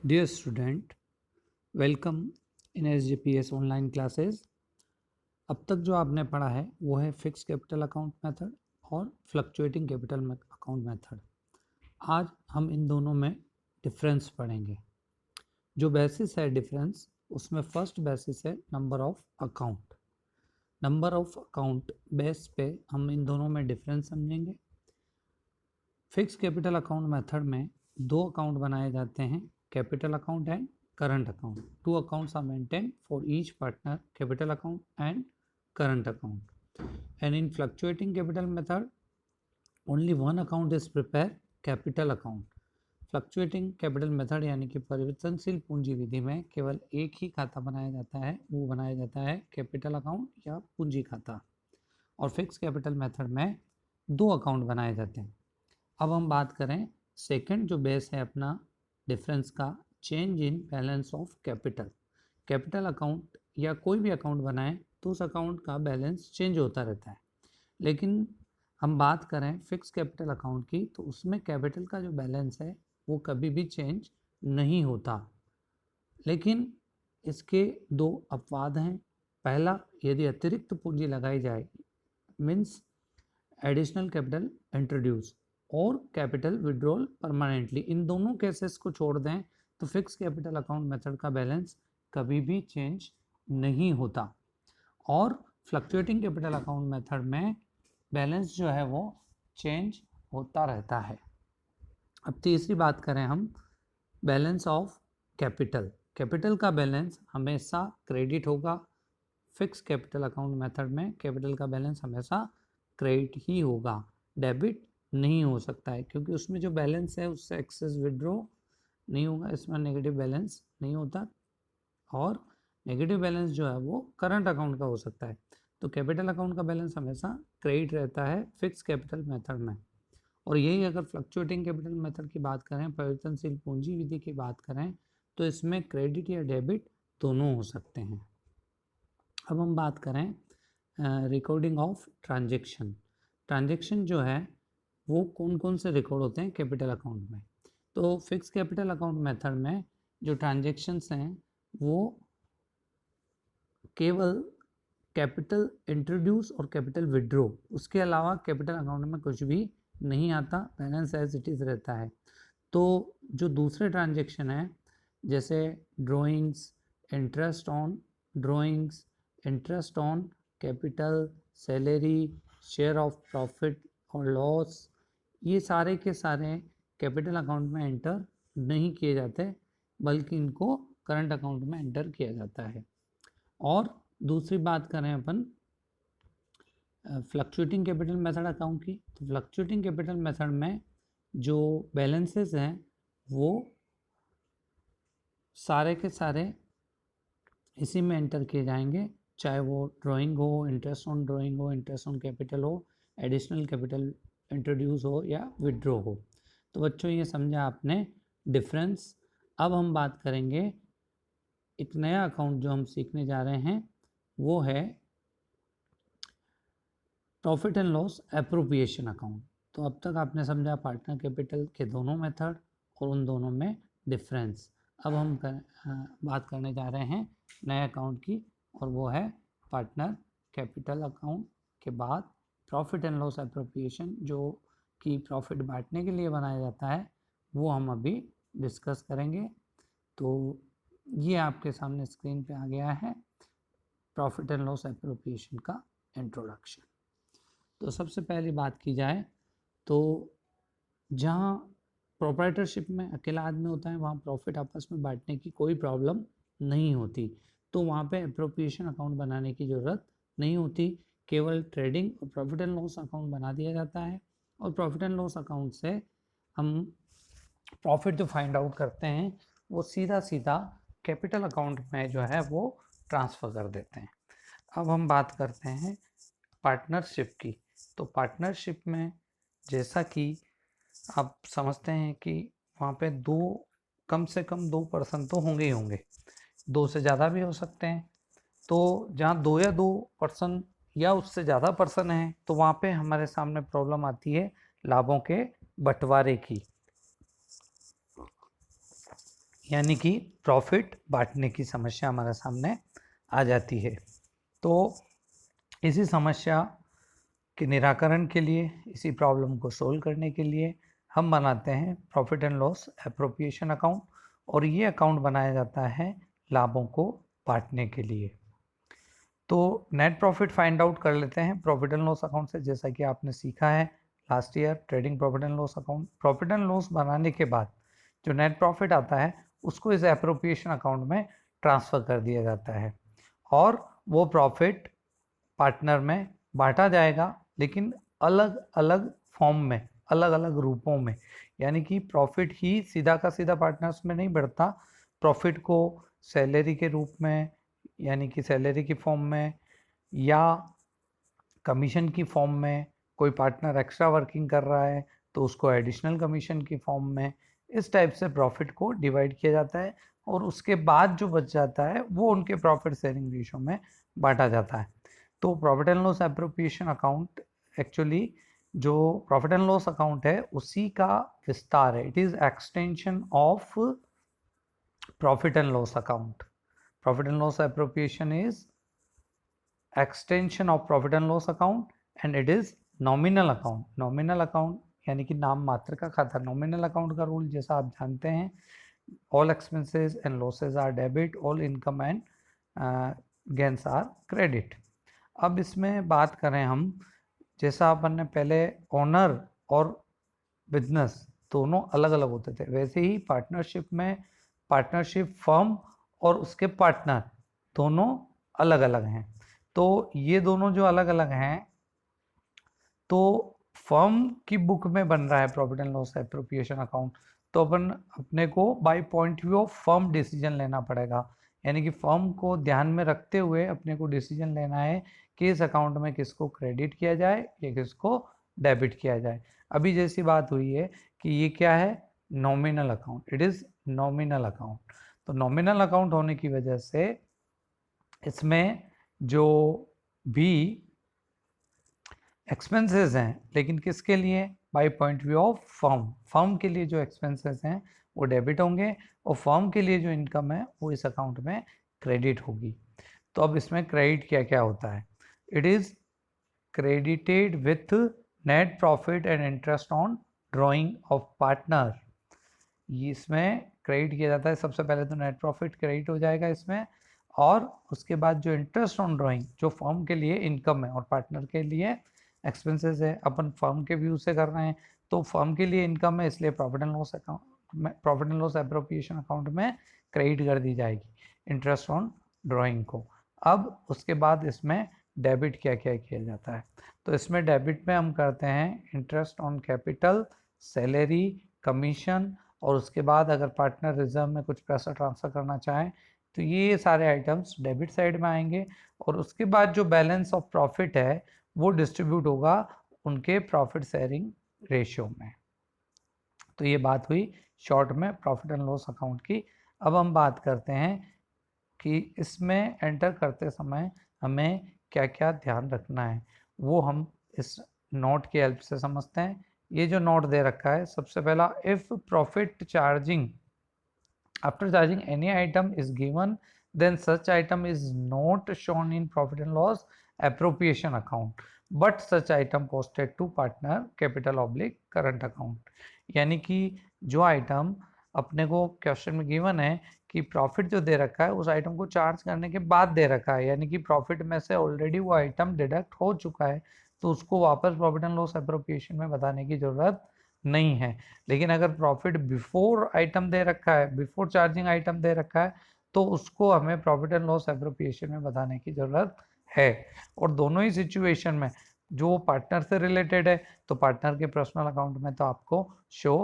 Dear student, welcome in SGPS online classes. अब तक जो आपने पढ़ा है वो है फिक्स कैपिटल अकाउंट मेथड और फ्लक्चुएटिंग कैपिटल अकाउंट मेथड। आज हम इन दोनों में डिफरेंस पढ़ेंगे। जो बेसिस है डिफरेंस, उसमें फर्स्ट बेसिस है number of account. Number of account base पे हम इन दोनों में डिफरेंस समझेंगे। फिक्स कैपिटल अकाउंट मेथड में दो अकाउंट बनाए जाते हैं, capital account and current account. Two accounts are maintained for each partner, capital account and current account. And in fluctuating capital method, only one account is prepared, capital account. Fluctuating capital method यानी कि परिवर्तनशील पूंजी विधि में केवल एक ही खाता बनाया जाता है, वो बनाया जाता है कैपिटल अकाउंट या पूंजी खाता। और फिक्स कैपिटल मेथड में दो अकाउंट बनाए जाते हैं। अब हम बात करें सेकंड जो बेस है अपना डिफरेंस का, change in balance of capital. Capital account या कोई भी अकाउंट बनाएं तो उस अकाउंट का बैलेंस चेंज होता रहता है, लेकिन हम बात करें फिक्स कैपिटल अकाउंट की तो उसमें कैपिटल का जो बैलेंस है वो कभी भी चेंज नहीं होता। लेकिन इसके दो अपवाद हैं। पहला, यदि अतिरिक्त पूंजी लगाई जाए, मीन्स एडिशनल कैपिटल इंट्रोड्यूस और कैपिटल विड्रॉल परमानेंटली, इन दोनों केसेस को छोड़ दें तो फिक्स कैपिटल अकाउंट मेथड का बैलेंस कभी भी चेंज नहीं होता। और फ्लक्चुएटिंग कैपिटल अकाउंट मेथड में बैलेंस जो है वो चेंज होता रहता है। अब तीसरी बात करें हम, बैलेंस ऑफ कैपिटल। कैपिटल का बैलेंस हमेशा क्रेडिट होगा। फिक्स कैपिटल अकाउंट मेथड में कैपिटल का बैलेंस हमेशा क्रेडिट ही होगा, डेबिट नहीं हो सकता है, क्योंकि उसमें जो बैलेंस है उससे एक्सेस विड्रॉ नहीं होगा, इसमें नेगेटिव बैलेंस नहीं होता। और नेगेटिव बैलेंस जो है वो करंट अकाउंट का हो सकता है। तो कैपिटल अकाउंट का बैलेंस हमेशा क्रेडिट रहता है फिक्स कैपिटल मेथड में। और यही अगर फ्लक्चुएटिंग कैपिटल मेथड की बात करें, परिवर्तनशील पूंजी विधि की बात करें, तो इसमें क्रेडिट या डेबिट दोनों हो सकते हैं। अब हम बात करें रिकॉर्डिंग ऑफ ट्रांजेक्शन। ट्रांजेक्शन जो है वो कौन कौन से रिकॉर्ड होते हैं कैपिटल अकाउंट में। तो फिक्स कैपिटल अकाउंट मेथड में जो ट्रांजेक्शन्स हैं वो केवल कैपिटल इंट्रोड्यूस और कैपिटल विड्रॉ, उसके अलावा कैपिटल अकाउंट में कुछ भी नहीं आता, बैलेंस एज इट इज़ रहता है। तो जो दूसरे ट्रांजेक्शन हैं जैसे drawings, interest on drawings, interest on capital, salary, share of profit और लॉस, ये सारे के सारे कैपिटल अकाउंट में एंटर नहीं किए जाते, बल्कि इनको करंट अकाउंट में एंटर किया जाता है। और दूसरी बात करें अपन फ्लक्चुएटिंग कैपिटल मेथड अकाउंट की, तो फ्लक्चुएटिंग कैपिटल मेथड में जो बैलेंसेस हैं वो सारे के सारे इसी में एंटर किए जाएंगे, चाहे वो ड्राइंग हो, इंटरेस्ट ऑन ड्राइंग हो, इंटरेस्ट ऑन कैपिटल हो, एडिशनल कैपिटल इंट्रोड्यूस हो या विड्रॉ हो। तो बच्चों ये समझा आपने डिफरेंस। अब हम बात करेंगे एक नया अकाउंट जो हम सीखने जा रहे हैं, वो है profit and loss appropriation account. तो अब तक आपने समझा पार्टनर कैपिटल के दोनों मेथड और उन दोनों में डिफरेंस। अब हम बात करने जा रहे हैं नए अकाउंट की, और वो है पार्टनर कैपिटल अकाउंट के बाद प्रॉफिट एंड लॉस एप्रोप्रिएशन, जो कि प्रॉफिट बांटने के लिए बनाया जाता है, वो हम अभी डिस्कस करेंगे। तो ये आपके सामने स्क्रीन पे आ गया है प्रॉफिट एंड लॉस एप्रोप्रिएशन का इंट्रोडक्शन। तो सबसे पहली बात की जाए तो जहाँ प्रोप्राइटरशिप में अकेला आदमी होता है वहाँ प्रॉफिट आपस में बांटने की कोई प्रॉब्लम नहीं होती, तो वहाँ पे एप्रोप्रिएशन अकाउंट बनाने की ज़रूरत नहीं होती। केवल ट्रेडिंग और प्रॉफिट एंड लॉस अकाउंट बना दिया जाता है, और प्रॉफिट एंड लॉस अकाउंट से हम प्रॉफिट जो फाइंड आउट करते हैं वो सीधा सीधा कैपिटल अकाउंट में जो है वो ट्रांसफ़र कर देते हैं। अब हम बात करते हैं पार्टनरशिप की। तो पार्टनरशिप में जैसा कि आप समझते हैं कि वहाँ पे कम से कम 2 पर्सन तो होंगे ही होंगे, 2 से ज़्यादा भी हो सकते हैं। तो जहाँ 2 या 2 पर्सन या उससे ज़्यादा पर्सन हैं तो वहाँ पे हमारे सामने प्रॉब्लम आती है लाभों के बंटवारे की। यानी कि प्रॉफिट बांटने की समस्या हमारे सामने आ जाती है। तो इसी समस्या के निराकरण के लिए, इसी प्रॉब्लम को सोल्व करने के लिए हम बनाते हैं profit and loss appropriation account, और ये अकाउंट बनाया जाता है लाभों को बांटने के लिए। तो नेट प्रॉफिट फाइंड आउट कर लेते हैं प्रॉफिट एंड लॉस अकाउंट से। जैसा कि आपने सीखा है last year trading profit and loss account, profit and loss बनाने के बाद जो नेट प्रॉफिट आता है उसको इस एप्रोप्रिएशन अकाउंट में ट्रांसफ़र कर दिया जाता है, और वो प्रॉफिट पार्टनर में बांटा जाएगा, लेकिन अलग अलग फॉर्म में, अलग अलग रूपों में। यानी कि प्रॉफिट ही सीधा का सीधा पार्टनर्स में नहीं बढ़ता, प्रॉफिट को सैलरी के रूप में, यानी कि सैलरी की फॉर्म में, या कमीशन की फॉर्म में, कोई पार्टनर एक्स्ट्रा वर्किंग कर रहा है तो उसको एडिशनल कमीशन की फॉर्म में, इस टाइप से प्रॉफिट को डिवाइड किया जाता है, और उसके बाद जो बच जाता है वो उनके प्रॉफिट शेयरिंग रेशो में बांटा जाता है। तो profit and loss appropriation account actually जो प्रॉफिट एंड लॉस अकाउंट है उसी का विस्तार है। It is extension of profit and loss account. Profit and loss appropriation is extension of profit and loss account and it is nominal account. Nominal account यानी कि नाम मात्र का खाता। नॉमिनल अकाउंट का रूल जैसा आप जानते हैं, all expenses and losses are debit, all income and gains are credit. अब इसमें बात करें हम, जैसा अपन ने पहले ओनर और बिजनेस दोनों अलग अलग होते थे, वैसे ही पार्टनरशिप में पार्टनरशिप फर्म और उसके पार्टनर दोनों अलग अलग हैं। तो ये दोनों जो अलग अलग हैं, तो फर्म की बुक में बन रहा है profit and loss appropriation account, तो अपन अपने को by point view of firm decision लेना पड़ेगा। यानी कि फर्म को ध्यान में रखते हुए अपने को डिसीजन लेना है कि इस अकाउंट में किसको क्रेडिट किया जाए या किसको डेबिट किया जाए। अभी जैसी बात हुई है कि ये क्या है, nominal account, it is nominal account. तो नॉमिनल अकाउंट होने की वजह से इसमें जो भी एक्सपेंसेस हैं, लेकिन किसके लिए, by point view of firm, firm के लिए जो एक्सपेंसेस हैं वो डेबिट होंगे, और फर्म के लिए जो इनकम है वो इस अकाउंट में क्रेडिट होगी। तो अब इसमें क्रेडिट क्या क्या होता है, it is credited with net profit and interest on drawing of partner. इसमें क्रेडिट किया जाता है, सबसे पहले तो नेट प्रॉफिट क्रेडिट हो जाएगा इसमें, और उसके बाद जो इंटरेस्ट ऑन ड्रॉइंग जो फर्म के लिए इनकम है और पार्टनर के लिए एक्सपेंसेस है, अपन फर्म के व्यू से कर रहे हैं, तो फर्म के लिए इनकम है, इसलिए प्रॉफिट एंड लॉस अकाउंट में, profit and loss appropriation account में क्रेडिट कर दी जाएगी इंटरेस्ट ऑन ड्रॉइंग को। अब उसके बाद इसमें डेबिट क्या क्या किया जाता है, तो इसमें डेबिट में हम करते हैं interest on capital, salary, commission, और उसके बाद अगर पार्टनर रिजर्व में कुछ पैसा ट्रांसफ़र करना चाहें तो ये सारे आइटम्स डेबिट साइड में आएंगे, और उसके बाद जो बैलेंस ऑफ प्रॉफिट है वो डिस्ट्रीब्यूट होगा उनके प्रॉफिट शेयरिंग रेशियो में। तो ये बात हुई शॉर्ट में प्रॉफिट एंड लॉस अकाउंट की। अब हम बात करते हैं कि इसमें एंटर करते समय हमें क्या क्या ध्यान रखना है, वो हम इस नोट की हेल्प से समझते हैं। ये जो नोट दे रखा है, सबसे पहला, if profit charging after charging any item is given then such item is not shown in profit and loss appropriation account but such item posted to partner capital oblique current account. यानी कि जो item अपने को question में given है कि profit जो दे रखा है उस आइटम को चार्ज करने के बाद दे रखा है, यानी कि प्रॉफिट में से ऑलरेडी वो आइटम डिडक्ट हो चुका है, तो उसको वापस प्रॉफिट एंड लॉस एप्रोप्रिएशन में बताने की ज़रूरत नहीं है। लेकिन अगर प्रॉफिट बिफोर आइटम दे रखा है, बिफोर चार्जिंग आइटम दे रखा है, तो उसको हमें प्रॉफिट एंड लॉस एप्रोप्रिएशन में बताने की ज़रूरत है। और दोनों ही सिचुएशन में जो पार्टनर से रिलेटेड है तो पार्टनर के पर्सनल अकाउंट में तो आपको शो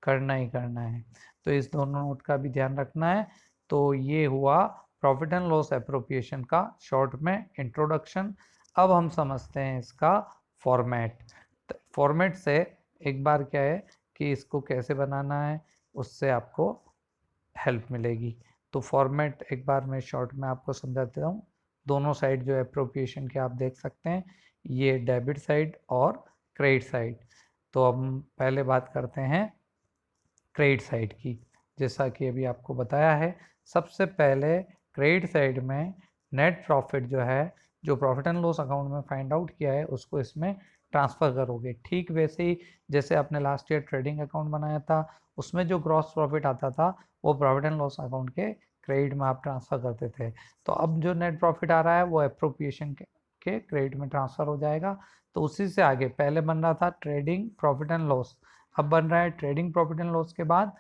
करना ही करना है। तो इस दोनों नोट का भी ध्यान रखना है। तो ये हुआ प्रॉफिट एंड लॉस एप्रोप्रिएशन का शॉर्ट में इंट्रोडक्शन। अब हम समझते हैं इसका फॉर्मेट। फॉर्मेट से एक बार क्या है कि इसको कैसे बनाना है उससे आपको हेल्प मिलेगी। तो फॉर्मेट एक बार मैं शॉर्ट में आपको समझा देता हूँ। दोनों साइड जो एप्रोप्रिएशन के आप देख सकते हैं, ये डेबिट साइड और क्रेडिट साइड। तो हम पहले बात करते हैं क्रेडिट साइड की। जैसा कि अभी आपको बताया है, सबसे पहले क्रेडिट साइड में नेट प्रॉफिट जो है, जो प्रॉफिट एंड लॉस अकाउंट में फाइंड आउट किया है, उसको इसमें ट्रांसफ़र करोगे। ठीक वैसे ही जैसे आपने लास्ट ईयर ट्रेडिंग अकाउंट बनाया था, उसमें जो ग्रॉस प्रॉफिट आता था वो प्रॉफिट एंड लॉस अकाउंट के क्रेडिट में आप ट्रांसफ़र करते थे। तो अब जो नेट प्रॉफिट आ रहा है वो एप्रोप्रिएशन के क्रेडिट में ट्रांसफ़र हो जाएगा। तो उसी से आगे पहले बन रहा था ट्रेडिंग प्रॉफिट एंड लॉस, अब बन रहा है ट्रेडिंग प्रॉफिट एंड लॉस के बाद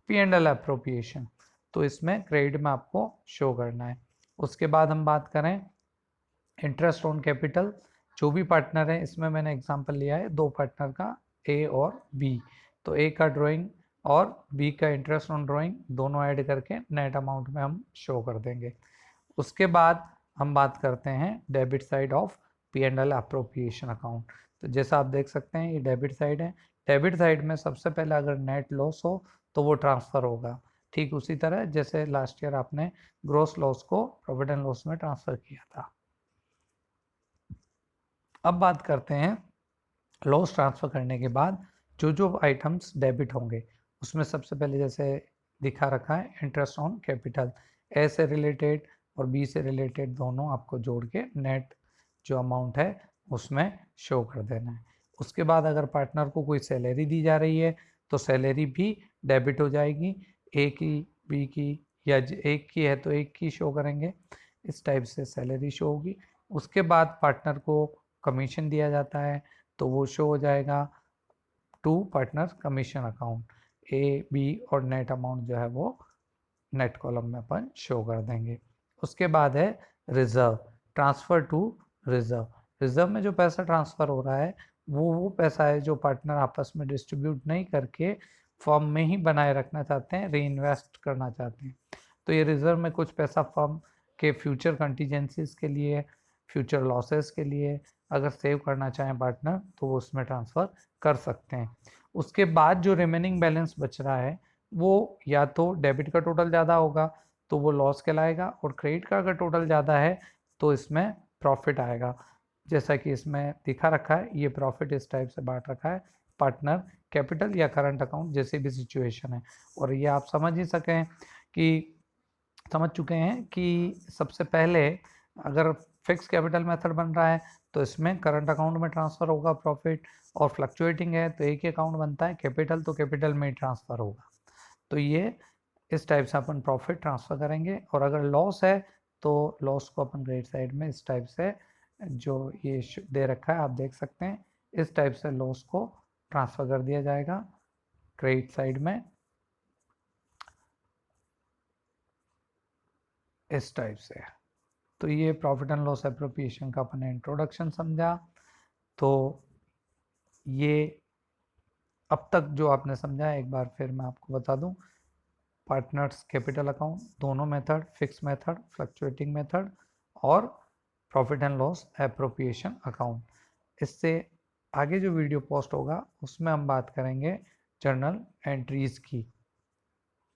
P&L एप्रोप्रिएशन। तो इसमें क्रेडिट में आपको शो करना है। उसके बाद हम बात करें इंटरेस्ट ऑन कैपिटल, जो भी पार्टनर है, इसमें मैंने एग्जांपल लिया है 2 पार्टनर का, ए और बी। तो ए का ड्राइंग और बी का इंटरेस्ट ऑन ड्राइंग दोनों ऐड करके नेट अमाउंट में हम शो कर देंगे। उसके बाद हम बात करते हैं debit side of P&L appropriation account. तो जैसा आप देख सकते हैं ये डेबिट साइड है। डेबिट साइड में सबसे पहले अगर नेट लॉस हो तो वो ट्रांसफ़र होगा, ठीक उसी तरह जैसे लास्ट ईयर आपने ग्रॉस लॉस को प्रॉफिट एंड लॉस में ट्रांसफ़र किया था। अब बात करते हैं लॉस ट्रांसफ़र करने के बाद जो जो आइटम्स डेबिट होंगे, उसमें सबसे पहले जैसे दिखा रखा है इंटरेस्ट ऑन कैपिटल, ए से रिलेटेड और बी से रिलेटेड दोनों आपको जोड़ के नेट जो अमाउंट है उसमें शो कर देना है। उसके बाद अगर पार्टनर को कोई सैलरी दी जा रही है तो सैलरी भी डेबिट हो जाएगी, ए की, बी की, या एक की है तो एक की शो करेंगे, इस टाइप से सैलरी शो होगी। उसके बाद पार्टनर को कमीशन दिया जाता है तो वो शो हो जाएगा to partner commission account, A B और नेट अमाउंट जो है वो नेट कॉलम में अपन शो कर देंगे। उसके बाद है reserve, transfer to reserve. Reserve में जो पैसा ट्रांसफ़र हो रहा है वो पैसा है जो पार्टनर आपस में डिस्ट्रीब्यूट नहीं करके फर्म में ही बनाए रखना चाहते हैं, री इन्वेस्ट करना चाहते हैं। तो ये रिजर्व में कुछ पैसा फर्म के फ्यूचर कंटीजेंसीज के लिए, फ्यूचर लॉसेस के लिए अगर सेव करना चाहें पार्टनर तो वो उसमें ट्रांसफ़र कर सकते हैं। उसके बाद जो रिमेनिंग बैलेंस बच रहा है वो या तो डेबिट का टोटल ज़्यादा होगा तो वो लॉस कहलाएगा, और क्रेडिट का अगर टोटल ज़्यादा है तो इसमें प्रॉफिट आएगा। जैसा कि इसमें दिखा रखा है, ये प्रॉफिट इस टाइप से बांट रखा है, पार्टनर कैपिटल या करंट अकाउंट जैसे भी सिचुएशन है। और ये आप समझ चुके हैं कि सबसे पहले अगर फिक्स कैपिटल मेथड बन रहा है तो इसमें करंट अकाउंट में ट्रांसफ़र होगा प्रॉफिट, और फ्लक्चुएटिंग है तो एक ही अकाउंट बनता है कैपिटल, तो कैपिटल में ही ट्रांसफ़र होगा। तो ये इस टाइप से अपन प्रॉफिट ट्रांसफ़र करेंगे। और अगर लॉस है तो लॉस को अपन क्रेडिट साइड में इस टाइप से, जो ये दे रखा है आप देख सकते हैं, इस टाइप से लॉस को ट्रांसफ़र कर दिया जाएगा क्रेडिट साइड में, इस टाइप से। तो ये प्रॉफिट एंड लॉस एप्रोप्रिएशन का अपन ने इंट्रोडक्शन समझा। तो ये अब तक जो आपने समझा एक बार फिर मैं आपको बता दूं, पार्टनर्स कैपिटल अकाउंट, दोनों method, fix method, fluctuating method और profit and loss appropriation account. इससे आगे जो वीडियो पोस्ट होगा उसमें हम बात करेंगे जर्नल एंट्रीज़ की।